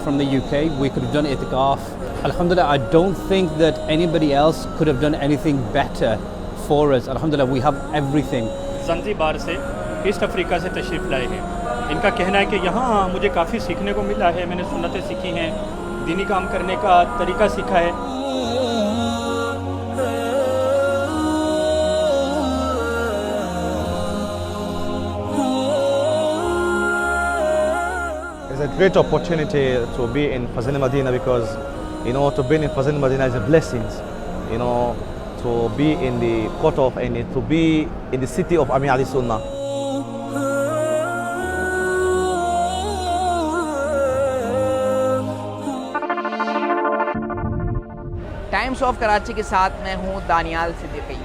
from the UK, we could have done itikaf. Alhamdulillah, I don't think that anybody else could have done anything better for us. Alhamdulillah, we have everything. زنزبار سے east Africa سے تشریف لائے ہیں. ان کا کہنا ہے کہ یہاں مجھے کافی سیکھنے کو ملا ہے. میں نے سنتیں سیکھی ہیں, دینی کام کرنے کا طریقہ سیکھا ہے. It's a great opportunity to be in Faizan Madina because, to be in Faizan Madina is a blessing. To be in the court of and to be in the city of Amir Ali Sunnah. Times of Karachi کے ساتھ میں ہوں دانیال صدیقی.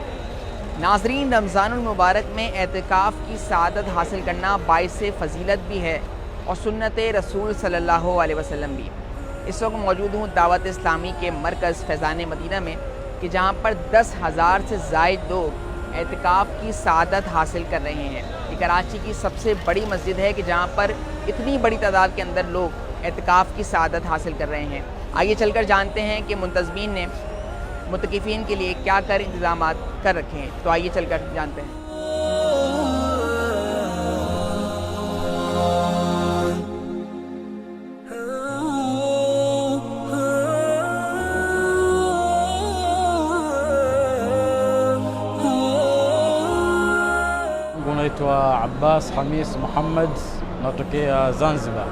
ناظرین, رمضان المبارک میں اعتکاف کی سعادت حاصل کرنا باعث فضیلت بھی ہے اور سنت رسول صلی اللہ علیہ وسلم بھی. اس وقت موجود ہوں دعوت اسلامی کے مرکز فیضان مدینہ میں کہ جہاں پر 10,000 سے زائد لوگ اعتکاف کی سعادت حاصل کر رہے ہیں. یہ کراچی کی سب سے بڑی مسجد ہے کہ جہاں پر اتنی بڑی تعداد کے اندر لوگ اعتکاف کی سعادت حاصل کر رہے ہیں. آئیے چل کر جانتے ہیں کہ منتظمین نے متکفین کے لیے کیا انتظامات کر رکھے ہیں. تو آئیے چل کر جانتے ہیں. Naitwa Abbas Hamis Muhammad natokea Zanzibar.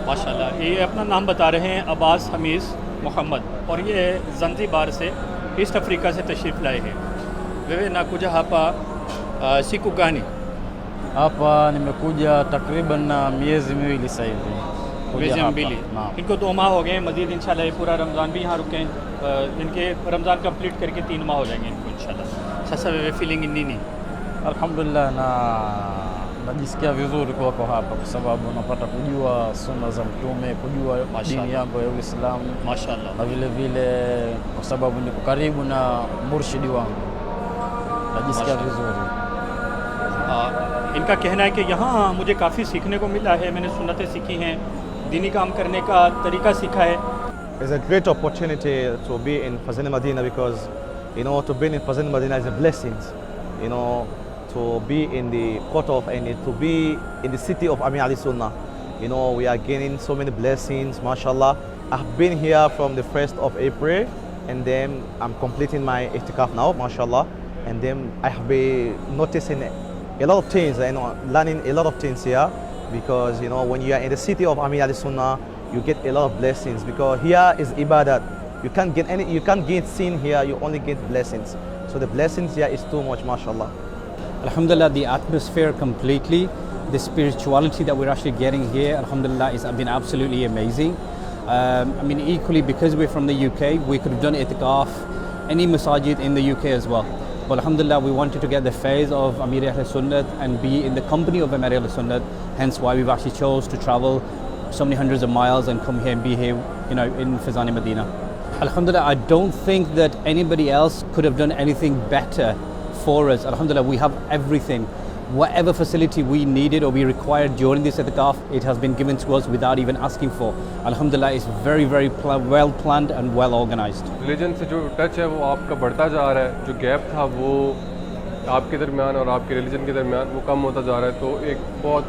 ماشاءاللہ, یہ اپنا نام بتا رہے ہیں عباس حمیز محمد, اور یہ زنزبار سے ایسٹ افریقہ سے تشریف لائے ہیں. wewe nakuja hapa siku gani? Hapa nimekuja takriban miezi miwili sasa hivi. miezi miwili. ان کو 2 ماہ ہو گئے. مزید انشاءاللہ یہ پورا رمضان بھی یہاں رکیں. ان کے رمضان کمپلیٹ کر کے 3 ماہ ہو جائیں گے ان کو انشاءاللہ. Sasa wewe feeling nini? Alhamdulillah, najisikia vizuri kuwako hapa kwa sababu napata kujua sunna za Mtume, kujua dini yangu ya Uislamu. Mashaallah. Na vile vile kwa sababu niko karibu na murshidi wangu, najisikia vizuri. ان کا کہنا ہے کہ یہاں مجھے کافی سیکھنے کو ملا ہے. میں نے سنتیں سیکھی ہیں, دینی کام کرنے کا طریقہ سیکھا ہے. It's a great opportunity to be in Faizan Madina because, to be in Faizan Madina is a blessing. To be in the court of and to be in the city of Amir Ali Sunnah. We are gaining so many blessings, mashallah. I've been here from the 1st of April and then I'm completing my itikaf now, mashallah. And then I have been noticing a lot of things, learning a lot of things here because, when you are in the city of Amir Ali Sunnah, you get a lot of blessings because here is ibadat. You can't get sin here, you only get blessings. So the blessings here is too much, mashallah. Alhamdulillah, the atmosphere completely, the spirituality that we're actually getting here, alhamdulillah, has been absolutely amazing. Equally, because we're from the UK, we could have done itikaf any masajid in the UK as well. But alhamdulillah, we wanted to get the phase of Amir Ahl Sunnat and be in the company of Amir Ahl Sunnat, hence why we've actually chose to travel so many hundreds of miles and come here and be here, in Faizan Madina. Alhamdulillah, I don't think that anybody else could have done anything better for us. Alhamdulillah, we have everything. Whatever facility we needed or we required during this itikaf, it has been given to us without even asking for. Alhamdulillah, it's very, very well planned and well organized. Religion سے جو touch ہے وہ آپ کا بڑھتا جا رہا ہے. جو گیپ تھا وہ آپ کے درمیان اور آپ کے ریلیجن کے درمیان وہ کم ہوتا جا رہا ہے. تو ایک بہت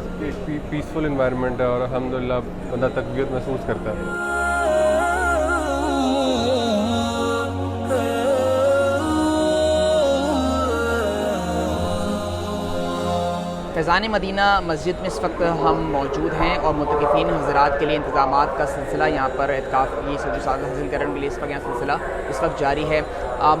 پیسفل انوائرمنٹ ہے اور الحمدللہ بندہ تقویت محسوس کرتا ہے. فیضان مدینہ مسجد میں اس وقت ہم موجود ہیں اور متکفین حضرات کے لیے انتظامات کا سلسلہ یہاں پر اعتکاف کی سعادت حاصل کرنے کے لیے اس وقت یہاں سلسلہ اس وقت جاری ہے.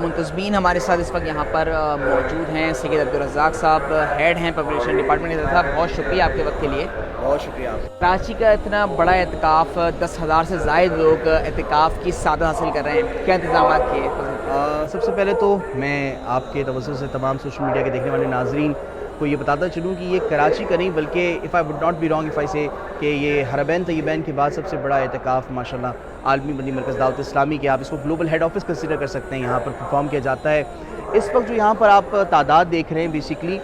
منتظمین ہمارے ساتھ اس وقت یہاں پر موجود ہیں. سید عبدالرزاق صاحب ہیڈ ہیں پبلیشن ڈپارٹمنٹ. صاحب بہت شکریہ آپ کے وقت کے لیے. بہت شکریہ. کراچی کا اتنا بڑا اعتکاف, 10,000 سے زائد لوگ اعتکاف کی سعادت حاصل کر رہے ہیں, کیا انتظامات کیے؟ سب سے پہلے تو میں آپ کے توسط سے تمام سوشل میڈیا کے دیکھنے والے ناظرین کو یہ بتاتا چلوں کہ یہ کراچی کا نہیں بلکہ if I would not be wrong if I say کہ یہ حرمین طیبین کے بعد سب سے بڑا اعتکاف ماشاءاللہ عالمی مدنی مرکز دعوت اسلامی کے, آپ اس کو گلوبل ہیڈ آفس کنسیڈر کر سکتے ہیں, یہاں پر پرفارم کیا جاتا ہے. اس وقت جو یہاں پر آپ تعداد دیکھ رہے ہیں بیسیکلی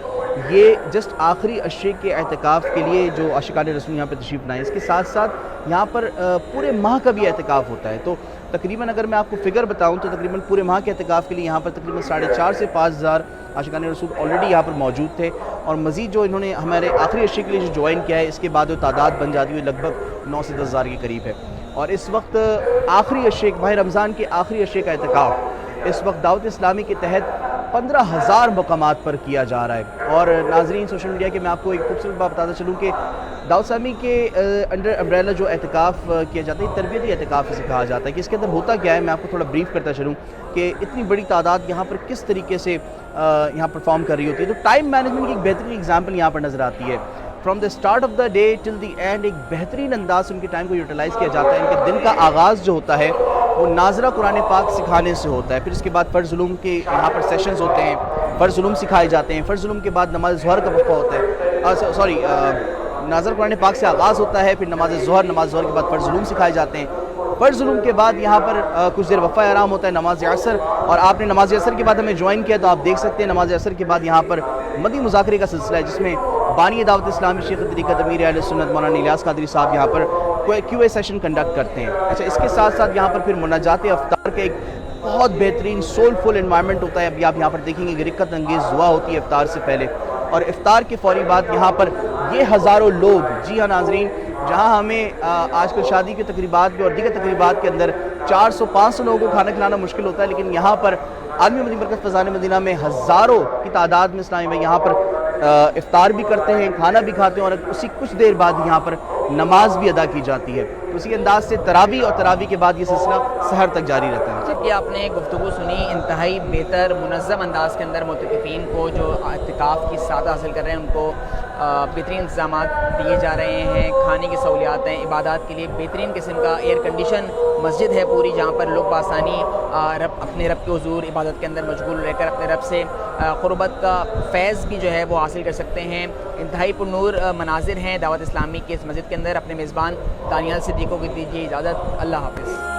یہ جسٹ آخری عشرے کے اعتکاف کے لیے جو عاشقان رسول یہاں پہ تشریف لائیں، اس کے ساتھ ساتھ یہاں پر پورے ماہ کا بھی اعتکاف ہوتا ہے. تو تقریباً اگر میں آپ کو فگر بتاؤں تو تقریباً پورے ماہ کے اعتکاف کے لیے یہاں پر تقریباً 4,500 سے 5,000 عاشقان رسول آلریڈی یہاں پر موجود تھے، اور مزید جو انہوں نے ہمارے آخری عشرے کے لیے جو جوائن کیا ہے، اس کے بعد وہ تعداد بن جاتی ہوئی لگ بھگ 9 سے 10,000 کے قریب ہے. اور اس وقت آخری عشرے ماہ رمضان کے آخری عشرے کا اعتکاف اس وقت دعوت اسلامی کے تحت 15,000 مقامات پر کیا جا رہا ہے. اور ناظرین، سوشل میڈیا کے میں آپ کو ایک خوبصورت بات بتاتا چلوں کہ دعوت اسلامی کے انڈر امبریلا جو اعتکاف کیا جاتا ہے، تربیتی اعتکاف اسے کہا جاتا ہے. کہ اس کے اندر ہوتا کیا ہے، میں آپ کو تھوڑا بریف کرتا چلوں کہ اتنی بڑی تعداد یہاں پر کس طریقے سے یہاں پرفارم کر رہی ہوتی ہے. تو ٹائم مینجمنٹ کی ایک بہترین ایگزامپل یہاں پر نظر آتی ہے. From the start of the day till the end ایک بہترین انداز سے ان کے ٹائم کو یوٹیلائز کیا جاتا ہے. ان کے دن کا آغاز جو ہوتا ہے وہ ناظرہ قرآن پاک سکھانے سے ہوتا ہے. پھر اس کے بعد فرض علوم کے یہاں پر سیشنز ہوتے ہیں، فرض علوم سکھائے جاتے ہیں. فرض علوم کے بعد نماز ظہر کا وقفہ ہوتا ہے، ناظر قرآن پاک سے آغاز ہوتا ہے. پھر نماز ظہر کے بعد فرض علوم سکھائے جاتے ہیں. فرض علوم کے بعد یہاں پر کچھ دیر وقفہ آرام ہوتا ہے، نماز عصر. اور آپ نے نماز عصر کے بعد ہمیں جوائن کیا تو آپ دیکھ سکتے ہیں نماز عصر کے بعد یہاں پر مدنی مذاکرے کا سلسلہ ہے، جس میں بانی دعوت اسلامی شیخ طریقت امیر اہل سنت مولانا الیاس قادری صاحب یہاں پر کیو اے سیشن کنڈکٹ کرتے ہیں. اچھا، اس کے ساتھ ساتھ یہاں پر پھر مناجات افطار کا ایک بہت بہترین سولفل انوائرمنٹ ہوتا ہے. ابھی آپ یہاں پر دیکھیں گے کہ رقت انگیز دعا ہوتی ہے افطار سے پہلے، اور افطار کے فوری بعد یہاں پر یہ ہزاروں لوگ، جی ہاں ناظرین، جہاں ہمیں آج کل شادی کے تقریبات میں اور دیگر تقریبات کے اندر 400-500 لوگوں کو کھانا کھلانا مشکل ہوتا ہے، لیکن یہاں پر عالمی مدنی مرکز فیضان مدینہ میں ہزاروں کی تعداد میں اسلامی بھائی یہاں پر افطار بھی کرتے ہیں، کھانا بھی کھاتے ہیں، اور اسی کچھ دیر بعد یہاں پر نماز بھی ادا کی جاتی ہے. تو اسی انداز سے تراویح اور تراویح کے بعد یہ سلسلہ سحر تک جاری رہتا ہے. جب کہ آپ نے گفتگو سنی، انتہائی بہتر منظم انداز کے اندر معتکفین کو جو اعتکاف کی سعادت حاصل کر رہے ہیں ان کو بہترین انتظامات دیے جا رہے ہیں. کھانے کی سہولیات ہیں، عبادات کے لیے بہترین قسم کا ایئر کنڈیشن مسجد ہے پوری، جہاں پر لوگ بآسانی اپنے رب کے حضور عبادت کے اندر مشغول رہ کر اپنے رب سے قربت کا فیض بھی جو ہے وہ حاصل کر سکتے ہیں. انتہائی پرنور مناظر ہیں دعوت اسلامی کے اس مسجد کے اندر. اپنے میزبان دانیال صدیقو کو دیجیے اجازت. اللہ حافظ.